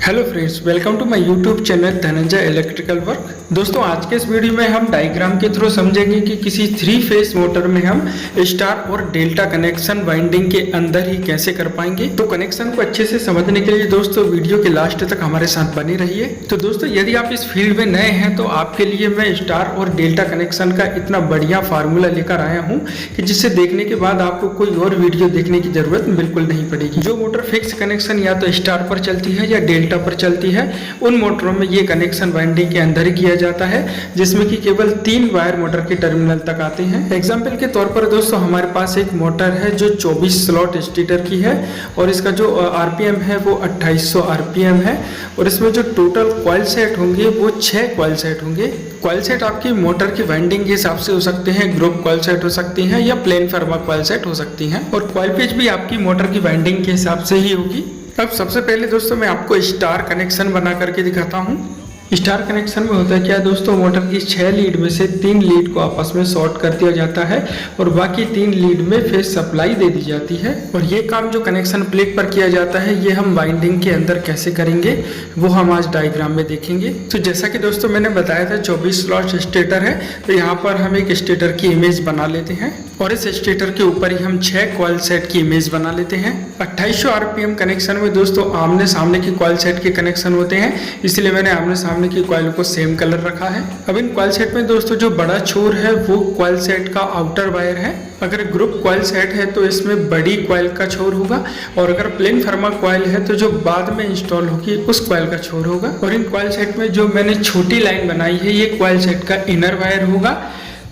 Hello friends, welcome to my YouTube channel Dhananjay electrical work. दोस्तों, आज के इस वीडियो में हम डायग्राम के थ्रू समझेंगे कि किसी 3 फेज मोटर में हम स्टार और डेल्टा कनेक्शन वाइंडिंग के अंदर ही कैसे कर पाएंगे। तो कनेक्शन को अच्छे से समझने के लिए दोस्तों वीडियो के लास्ट तक हमारे साथ बने रहिए। तो दोस्तों, यदि आप इस फील्ड में नए हैं तो आपके लिए मैं स्टार और डेल्टा कनेक्शन का इतना बढ़िया फार्मूला लेकर आया हूँ कि जिसे देखने के बाद आपको कोई और वीडियो देखने की जरूरत बिल्कुल नहीं पड़ेगी। जो मोटर फिक्स कनेक्शन या तो स्टार पर चलती है या डेल्टा पर चलती है, उन मोटरों में ये कनेक्शन वाइंडिंग के अंदर ही किया जाता है, जिसमें कि केवल 3 वायर मोटर के टर्मिनल तक आते हैं। एग्जाम्पल के तौर पर दोस्तों, हमारे पास एक मोटर है जो 24 स्लॉट स्टेटर की है और इसका जो आरपीएम है वो 2800 आरपीएम है और इसमें जो टोटल कॉइल सेट होंगे वो 6 कॉइल सेट होंगे। कॉइल सेट आपकी मोटर की वाइंडिंग के हिसाब से हो सकते हैं, ग्रुप कॉइल सेट हो सकती हैं या प्लेन फर्मा कॉइल सेट हो सकती हैं और कॉइल पेच भी आपकी मोटर की वाइंडिंग के हिसाब से ही होगी। अब सबसे पहले दोस्तों मैं आपको स्टार कनेक्शन बना करके दिखाता हूँ। स्टार कनेक्शन में होता है क्या दोस्तों, मोटर की 6 लीड में से 3 लीड को आपस में शॉर्ट कर दिया जाता है और बाकी 3 लीड में फेज सप्लाई दे दी जाती है। और ये काम जो कनेक्शन प्लेट पर किया जाता है ये हम वाइंडिंग के अंदर कैसे करेंगे वो हम आज डायग्राम में देखेंगे। तो जैसा कि दोस्तों मैंने बताया था 24 स्लॉट स्टेटर है, तो यहाँ पर हम एक स्टेटर की इमेज बना लेते हैं और इस स्टेटर के ऊपर ही हम 6 कॉइल सेट की इमेज बना लेते हैं। 2800 आरपीएम कनेक्शन में दोस्तों आमने सामने की कॉइल सेट के कनेक्शन होते हैं, इसलिए मैंने आमने सामने की कॉइल को सेम कलर रखा है। अब इन कॉइल सेट में दोस्तों जो बड़ा छोर है वो कॉइल सेट का आउटर वायर है। अगर ग्रुप कॉइल सेट है तो इसमें बड़ी कॉइल का छोर होगा और अगर प्लेन फर्मा कॉइल है तो जो बाद में इंस्टॉल होगी उस कॉइल का छोर होगा। और इन कॉइल सेट में जो मैंने छोटी लाइन बनाई है ये कॉइल सेट का इनर वायर होगा।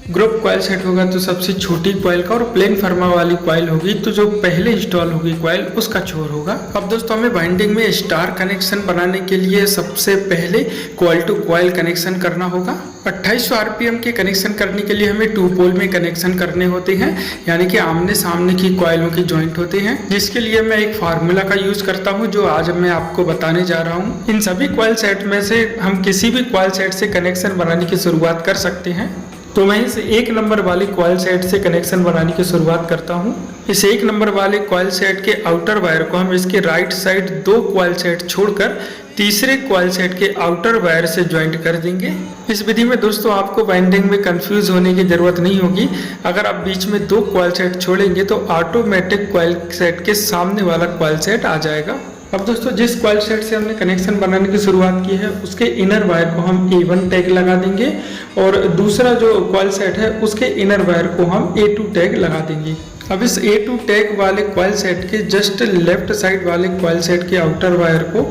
ग्रुप कॉइल सेट होगा तो सबसे छोटी कॉइल का और प्लेन फर्मा वाली कॉइल होगी तो जो पहले इंस्टॉल होगी कॉइल उसका छोर होगा। अब दोस्तों हमें वाइंडिंग में स्टार कनेक्शन बनाने के लिए सबसे पहले कॉइल टू कॉइल कनेक्शन करना होगा। 2800 आरपीएम के कनेक्शन करने के लिए हमें 2 पोल में कनेक्शन करने होते हैं, यानी कि आमने सामने की कॉइलों के जॉइंट होते हैं, जिसके लिए मैं एक फार्मूला का यूज करता हूं जो आज मैं आपको बताने जा रहा हूं। इन सभी कॉइल सेट में से हम किसी भी कॉइल सेट से कनेक्शन बनाने की शुरुआत कर सकते हैं। तो मैं इस 1 नंबर वाली कॉइल सेट से कनेक्शन बनाने की शुरुआत करता हूं। इस 1 नंबर वाले कॉइल सेट के आउटर वायर को हम इसके राइट साइड 2 कॉइल सेट छोड़कर तीसरे कॉइल सेट के आउटर वायर से ज्वाइंट कर देंगे। इस विधि में दोस्तों आपको वाइंडिंग में कंफ्यूज होने की जरूरत नहीं होगी। अगर आप बीच में 2 कॉइल सेट छोड़ेंगे तो ऑटोमेटिक कॉइल सेट के सामने वाला कॉइल सेट आ जाएगा। अब दोस्तों जिस कॉइल सेट से हमने कनेक्शन बनाने की शुरुआत की है उसके इनर वायर को हम A1 टैग लगा देंगे और दूसरा जो कॉइल सेट है उसके इनर वायर को हम A2 टैग लगा देंगे। अब इस A2 टैग वाले कॉइल सेट के जस्ट लेफ्ट साइड वाले कॉइल सेट के आउटर वायर को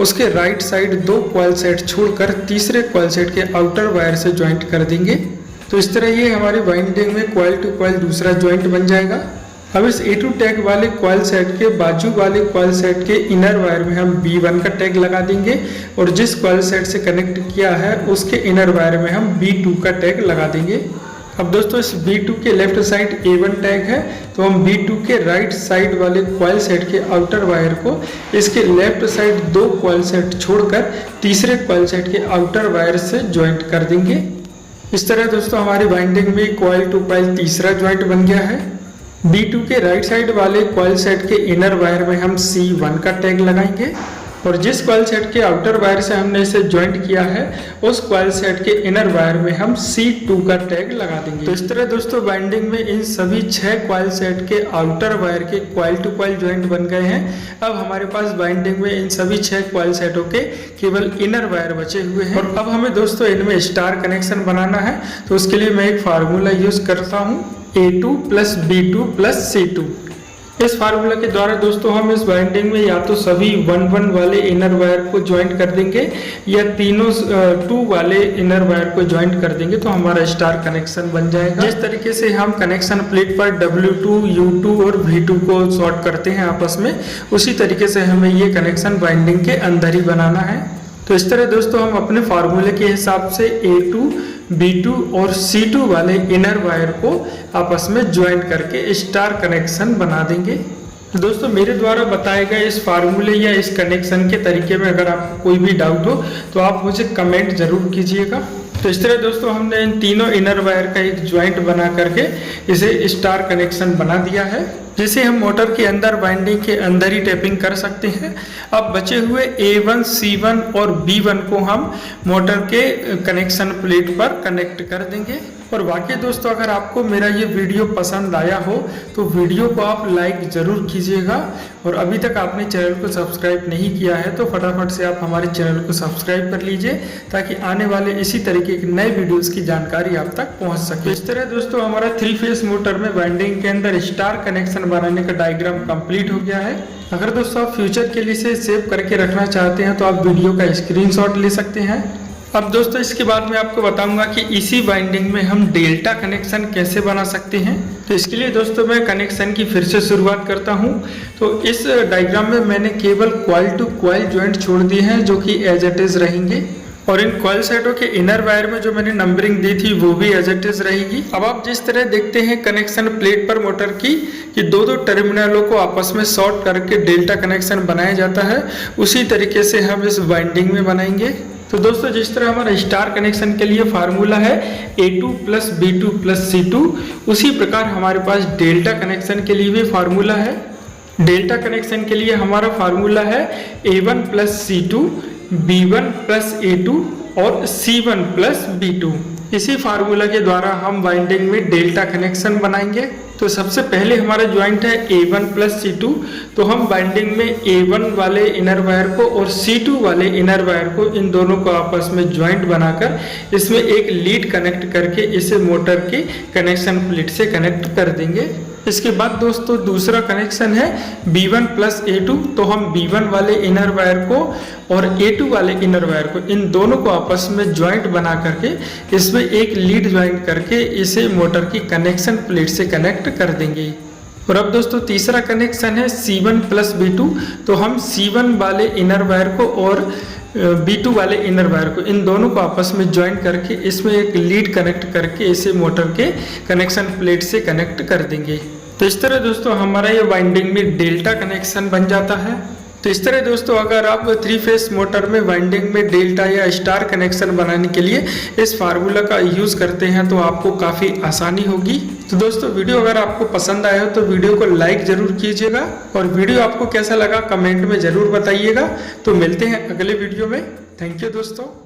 उसके राइट साइड 2 कॉइल सेट छोड़कर तीसरे कॉइल सेट के आउटर वायर से ज्वाइंट कर देंगे। तो इस तरह ये हमारी वाइंडिंग में कॉइल टू कॉइल दूसरा ज्वाइंट बन जाएगा। अब इस A2 टैग वाले कॉइल सेट के बाजू वाले कॉइल सेट के इनर वायर में हम B1 का टैग लगा देंगे और जिस कॉइल सेट से कनेक्ट किया है उसके इनर वायर में हम B2 का टैग लगा देंगे। अब दोस्तों इस B2 के लेफ्ट साइड A1 टैग है तो हम B2 के राइट साइड वाले कॉइल सेट के आउटर वायर को इसके लेफ्ट साइड 2 कॉइल सेट छोड़कर तीसरे कॉइल सेट के आउटर वायर से ज्वाइंट कर देंगे। इस तरह दोस्तों हमारी वाइंडिंग में कॉइल टू कॉइल तीसरा ज्वाइंट बन गया है। B2 के राइट साइड वाले कॉइल सेट के इनर वायर में हम C1 का टैग लगाएंगे और जिस कॉइल सेट के आउटर वायर से हमने इसे ज्वाइंट किया है उस कॉइल सेट के इनर वायर में हम C2 का टैग लगा देंगे। तो इस तरह दोस्तों वाइंडिंग में इन सभी 6 कॉइल सेट के आउटर वायर के कॉइल टू कॉइल ज्वाइंट बन गए हैं। अब हमारे पास वाइंडिंग में इन सभी 6 कॉइल सेटों के केवल इनर वायर बचे हुए हैं और अब हमें दोस्तों इनमें स्टार कनेक्शन बनाना है। तो उसके लिए मैं एक फार्मूला यूज करता हूँ, A2 plus B2 plus C2। इस फार्मूला के द्वारा दोस्तों हम इस वाइंडिंग में या तो सभी 1-1 वाले इनर वायर को ज्वाइंट कर देंगे या तीनों 2 वाले इनर वायर को ज्वाइंट कर देंगे तो हमारा स्टार कनेक्शन बन जाएगा। जिस तरीके से हम कनेक्शन प्लेट पर W2, U2 और V2 को शॉर्ट करते हैं आपस में, उसी तरीके से हमें ये कनेक्शन वाइंडिंग के अंदर ही बनाना है। तो इस तरह दोस्तों हम अपने फार्मूले के हिसाब से A2, B2 और C2 वाले इनर वायर को आपस में ज्वाइंट करके स्टार कनेक्शन बना देंगे। तो दोस्तों मेरे द्वारा बताए गए इस फार्मूले या इस कनेक्शन के तरीके में अगर आपको कोई भी डाउट हो तो आप मुझे कमेंट जरूर कीजिएगा। तो इस तरह दोस्तों हमने इन तीनों इनर वायर का एक ज्वाइंट बना करके इसे स्टार कनेक्शन बना दिया है। जिसे हम मोटर के अंदर वाइंडिंग के अंदर ही टैपिंग कर सकते हैं। अब बचे हुए A1, C1 और B1 को हम मोटर के कनेक्शन प्लेट पर कनेक्ट कर देंगे। और वाकई दोस्तों, अगर आपको मेरा ये वीडियो पसंद आया हो तो वीडियो को आप लाइक ज़रूर कीजिएगा, और अभी तक आपने चैनल को सब्सक्राइब नहीं किया है तो फटाफट से आप हमारे चैनल को सब्सक्राइब कर लीजिए, ताकि आने वाले इसी तरीके के नए वीडियोस की जानकारी आप तक पहुंच सके। इस तरह दोस्तों हमारा 3 फेस मोटर में वाइंडिंग के अंदर स्टार कनेक्शन बनाने का डायग्राम कंप्लीट हो गया है। अगर दोस्तों आप फ्यूचर के लिए इसे सेव करके रखना चाहते हैं तो आप वीडियो का स्क्रीनशॉट ले सकते हैं। अब दोस्तों इसके बाद मैं आपको बताऊंगा कि इसी वाइंडिंग में हम डेल्टा कनेक्शन कैसे बना सकते हैं। तो इसके लिए दोस्तों मैं कनेक्शन की फिर से शुरुआत करता हूं। तो इस डायग्राम में मैंने केवल कॉइल टू कॉइल ज्वाइंट छोड़ दिए हैं जो कि एज इट इज रहेंगे, और इन कॉइल साइडों के इनर वायर में जो मैंने नंबरिंग दी थी वो भी एज इट इज रहेगी। अब आप जिस तरह देखते हैं कनेक्शन प्लेट पर मोटर की कि दो टर्मिनलों को आपस में शॉर्ट करके डेल्टा कनेक्शन बनाया जाता है, उसी तरीके से हम इस वाइंडिंग में बनाएंगे। तो दोस्तों जिस तरह हमारा स्टार कनेक्शन के लिए फार्मूला है A2 + B2 + C2, उसी प्रकार हमारे पास डेल्टा कनेक्शन के लिए भी फार्मूला है। डेल्टा कनेक्शन के लिए हमारा फार्मूला है A1 + C2, B1 + A2 और C1 + B2। इसी फार्मूला के द्वारा हम वाइंडिंग में डेल्टा कनेक्शन बनाएंगे। तो सबसे पहले हमारा ज्वाइंट है A1 + C2, तो हम वाइंडिंग में A1 वाले इनर वायर को और C2 वाले इनर वायर को, इन दोनों को आपस में ज्वाइंट बनाकर इसमें एक लीड कनेक्ट करके इसे मोटर के कनेक्शन प्लेट से कनेक्ट कर देंगे। इसके बाद दोस्तों दूसरा कनेक्शन है B1 + A2, तो हम B1 वाले इनर वायर को और A2 वाले इनर वायर को, इन दोनों को आपस में ज्वाइंट बना करके इसमें एक लीड ज्वाइंट करके इसे मोटर की कनेक्शन प्लेट से कनेक्ट कर देंगे। और अब दोस्तों तीसरा कनेक्शन है C1 + B2, तो हम C1 वाले इनर वायर को और B2 वाले इनर वायर को, इन दोनों को आपस में ज्वाइंट करके इसमें एक लीड कनेक्ट करके इसे मोटर के कनेक्शन प्लेट से कनेक्ट कर देंगे। तो इस तरह दोस्तों हमारा ये वाइंडिंग में डेल्टा कनेक्शन बन जाता है। तो इस तरह दोस्तों अगर आप 3 फेस मोटर में वाइंडिंग में डेल्टा या स्टार कनेक्शन बनाने के लिए इस फार्मूला का यूज़ करते हैं तो आपको काफ़ी आसानी होगी। तो दोस्तों वीडियो अगर आपको पसंद आया हो तो वीडियो को लाइक ज़रूर कीजिएगा, और वीडियो आपको कैसा लगा कमेंट में ज़रूर बताइएगा। तो मिलते हैं अगले वीडियो में। थैंक यू दोस्तों।